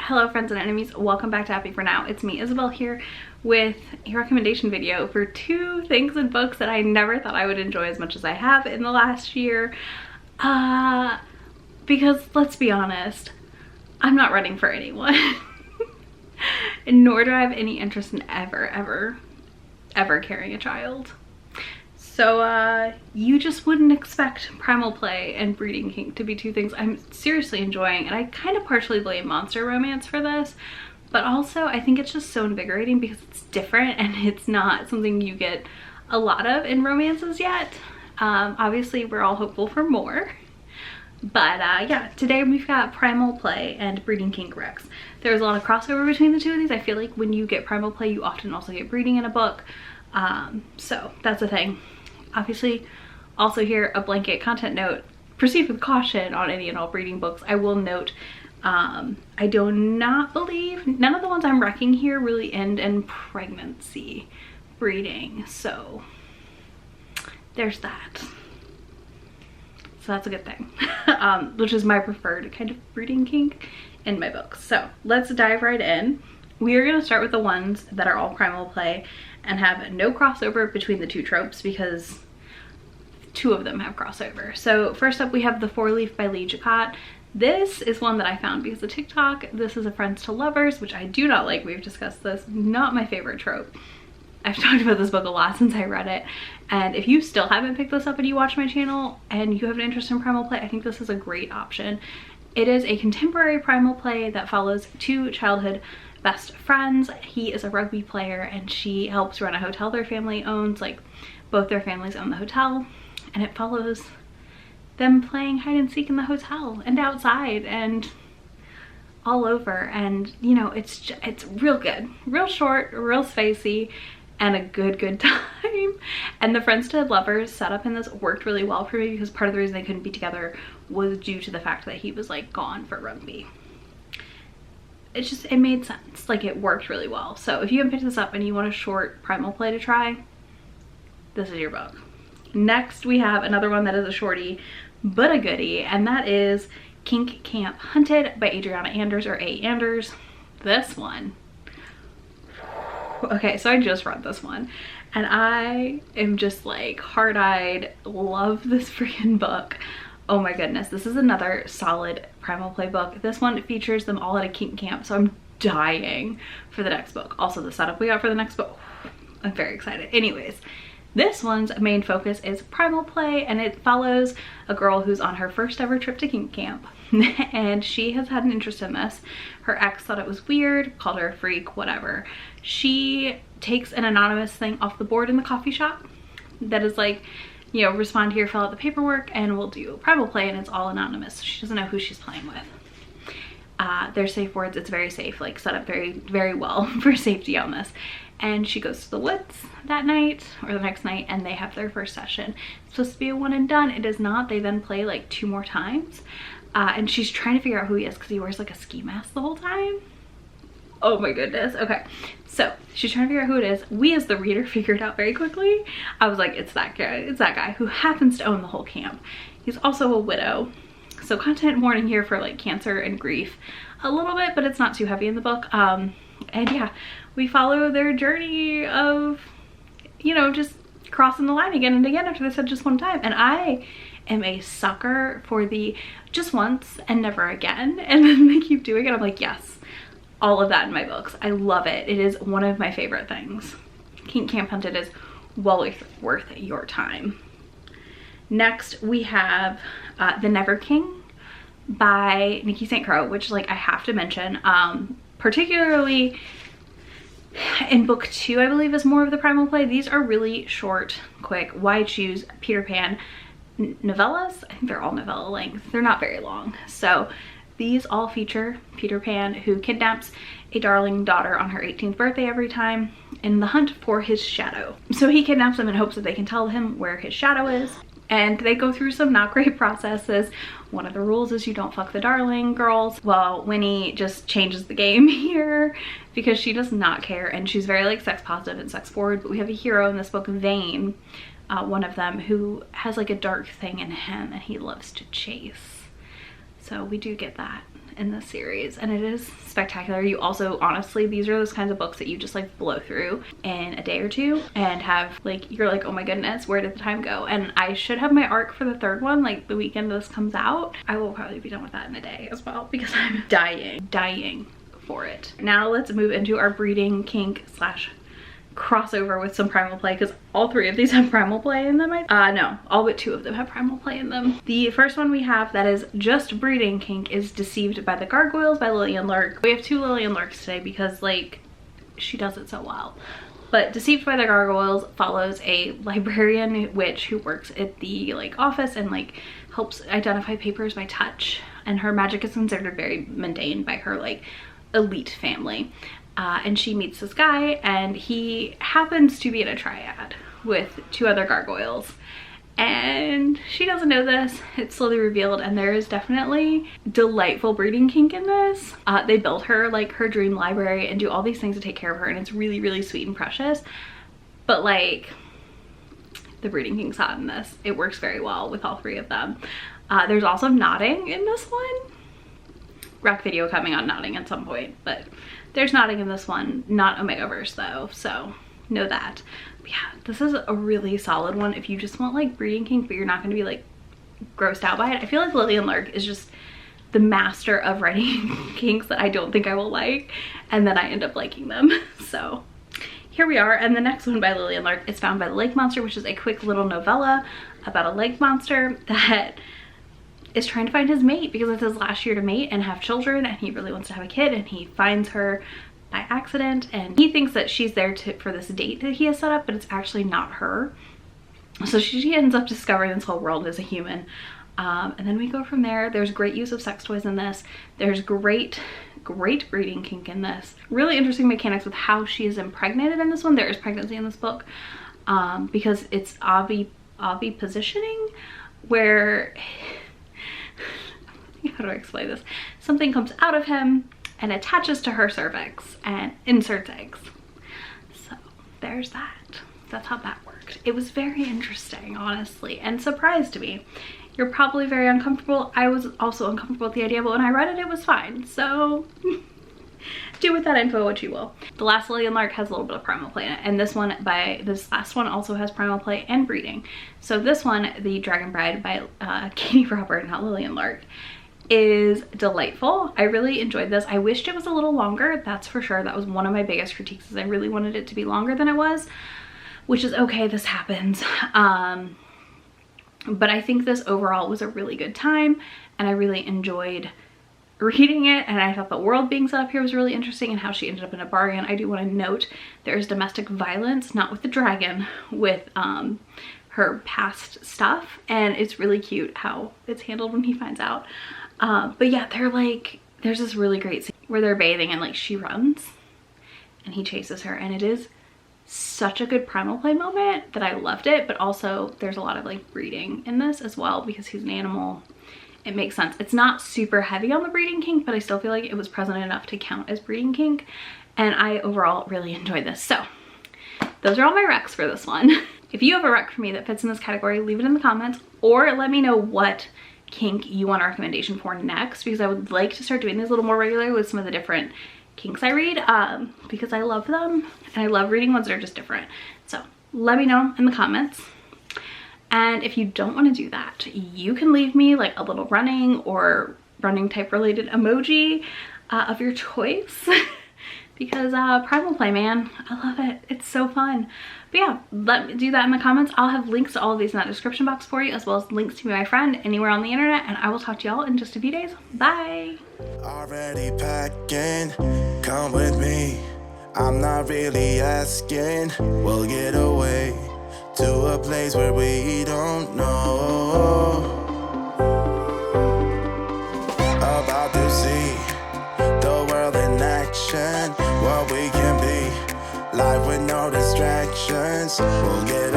Hello friends and enemies, welcome back to Happy For Now. It's me, Isabel, here with a recommendation video for two things in books that I never thought I would enjoy as much as I have in the last year. Because let's be honest, I'm not running for anyone. Nor do I have any interest in ever carrying a child. So you just wouldn't expect Primal Play and Breeding Kink to be two things I'm seriously enjoying, and I kind of partially blame Monster Romance for this, but also I think it's just so invigorating because it's different and it's not something you get a lot of in romances yet. Obviously we're all hopeful for more, but yeah, today we've got Primal Play and Breeding Kink Rex. There's a lot of crossover between the two of these. I feel like when you get Primal Play you often also get breeding in a book, so that's a thing. Obviously, also here a blanket content note, proceed with caution on any and all breeding books. I will note, I do not believe, none of the ones I'm wrecking here really end in pregnancy breeding, so there's that. So that's a good thing, which is my preferred kind of breeding kink in my books. So let's dive right in. We are going to start with the ones that are all Primal Play and have no crossover between the two tropes, because two of them have crossover. So first up we have The Four Leaf by Lee Jacquot. This is one that I found because of TikTok. This is a Friends to Lovers, which I do not like. We've discussed this. Not my favorite trope. I've talked about this book a lot since I read it, and if you still haven't picked this up and you watch my channel and you have an interest in Primal Play, I think this is a great option. It is a contemporary Primal Play that follows two childhood best friends. He is a rugby player and she helps run a hotel their family owns. Like, both their families own the hotel, and it follows them playing hide and seek in the hotel and outside and all over. And you know, it's real good, real short, real spacey, and a good time. And the Friends to Lovers setup in this worked really well for me because part of the reason they couldn't be together was due to the fact that he was like gone for rugby. It made sense. Like, it worked really well. So if you haven't picked this up and you want a short Primal Play to try, this is your book. Next we have another one that is a shorty but a goodie, and that is Kink Camp Hunted by Adriana Anders, or A. Anders. This one, okay, so I just read this one and I am just like heart-eyed, love this freaking book. Oh my goodness, this is another solid Primal Play book. This one features them all at a kink camp, so I'm dying for the next book. Also, the setup we got for the next book, I'm very excited. Anyways, this one's main focus is Primal Play, and it follows a girl who's on her first ever trip to kink camp. And she has had an interest in this. Her ex thought it was weird, called her a freak, whatever. She takes an anonymous thing off the board in the coffee shop that is like, you know, respond here, fill out the paperwork, and we'll do Primal Play, and it's all anonymous. She doesn't know who she's playing with. They're safe words. It's very safe, like set up very well for safety on this. And she goes to the woods that night or the next night and they have their first session. It's supposed to be a one and done. It is not. They then play like 2 more times. And she's trying to figure out who he is because he wears like a ski mask the whole time. Oh my goodness. Okay, so she's trying to figure out who it is. We as the reader figured out very quickly. I was like, it's that guy. It's that guy who happens to own the whole camp. He's also a widow. So content warning here for like cancer and grief a little bit, but it's not too heavy in the book. And yeah, we follow their journey of, you know, just crossing the line again and again after they said just one time. And I am a sucker for the just once and never again. And then they keep doing it. I'm like, yes, all of that in my books. I love it. It is one of my favorite things. Kink Camp Hunted is well worth your time. Next we have The Never King by Nikki St. Croix, which like I have to mention, particularly in book 2, I believe, is more of the Primal Play. These are really short, quick, why choose Peter Pan novellas. I think they're all novella length. They're not very long. So these all feature Peter Pan, who kidnaps a darling daughter on her 18th birthday every time in the hunt for his shadow. So he kidnaps them in hopes that they can tell him where his shadow is. And they go through some not great processes. One of the rules is you don't fuck the darling girls. Well, Winnie just changes the game here because she does not care, and she's very like sex positive and sex forward. But we have a hero in this book, Vane, one of them, who has like a dark thing in him and he loves to chase. So we do get that in this series, and it is spectacular. You also, honestly, these are those kinds of books that you just like blow through in a day or two and have like, you're like, oh my goodness, where did the time go? And I should have my arc for the third one like the weekend this comes out. I will probably be done with that in a day as well because I'm dying for it. Now let's move into our breeding kink slash crossover with some primal play, because all three of these have primal play in them. No, all but two of them have primal play in them. The first one we have that is just breeding kink is Deceived by the Gargoyles by Lillian Lurk. We have two Lillian Lurks today because like she does it so well. But Deceived by the Gargoyles follows a librarian witch who works at the like office and like helps identify papers by touch, and her magic is considered very mundane by her like elite family. And she meets this guy, and he happens to be in a triad with two other gargoyles, and she doesn't know this. It's slowly revealed, and there is definitely delightful breeding kink in this. They build her like her dream library and do all these things to take care of her, and it's really, really sweet and precious. But like, the breeding kink's hot in this. It works very well with all three of them. There's also nodding in this one. Rec video coming on nodding at some point, but there's nodding in this one. Not Omegaverse though, so know that. But yeah, this is a really solid one if you just want like breeding kink but you're not going to be like grossed out by it. I feel like Lillian Lurk is just the master of writing kinks that I don't think I will like, and then I end up liking them. So here we are, and the next one by Lillian Lurk is Found by the Lake Monster, which is a quick little novella about a lake monster that is trying to find his mate because it's his last year to mate and have children, and he really wants to have a kid, and he finds her by accident, and he thinks that she's there for this date that he has set up, but it's actually not her. So she ends up discovering this whole world as a human, and then we go from there. There's great use of sex toys in this. There's great breeding kink in this. Really interesting mechanics with how she is impregnated in this one. There is pregnancy in this book because it's obvi positioning, where how do I explain this? Something comes out of him and attaches to her cervix and inserts eggs. So there's that. That's how that worked. It was very interesting, honestly, and surprised me. You're probably very uncomfortable. I was also uncomfortable with the idea, but when I read it, it was fine. So do with that info what you will. The last Lillian Lurk has a little bit of primal play in it, and this last one also has primal play and breeding. So this one, The Dragon Bride by Katie Robert, not Lillian Lurk, is delightful. I really enjoyed this. I wished it was a little longer, that's for sure. That was one of my biggest critiques, is I really wanted it to be longer than it was, which is okay, this happens. But I think this overall was a really good time, and I really enjoyed reading it, and I thought the world being set up here was really interesting, and how she ended up in a bargain. I do want to note there is domestic violence, not with the dragon, with her past stuff, and it's really cute how it's handled when he finds out. But yeah, there's this really great scene where they're bathing and like she runs and he chases her, and it is such a good primal play moment that I loved it. But also there's a lot of like breeding in this as well because he's an animal. It makes sense. It's not super heavy on the breeding kink, but I still feel like it was present enough to count as breeding kink, and I overall really enjoyed this. So those are all my recs for this one. If you have a rec for me that fits in this category, leave it in the comments, or let me know what kink you want a recommendation for next, because I would like to start doing these a little more regularly with some of the different kinks I read, because I love them and I love reading ones that are just different. So let me know in the comments. And if you don't want to do that, you can leave me like a little running or running type related emoji of your choice. Because primal play, man, I love it. It's so fun. But yeah, let me do that in the comments. I'll have links to all of these in that description box for you, as well as links to my friend anywhere on the internet, and I will talk to y'all in just a few days. Bye. Already packing, come with me. I'm not really asking. We'll get away to a place where we don't know. About to see the world in action, what we can be, life with no distractions. We'll get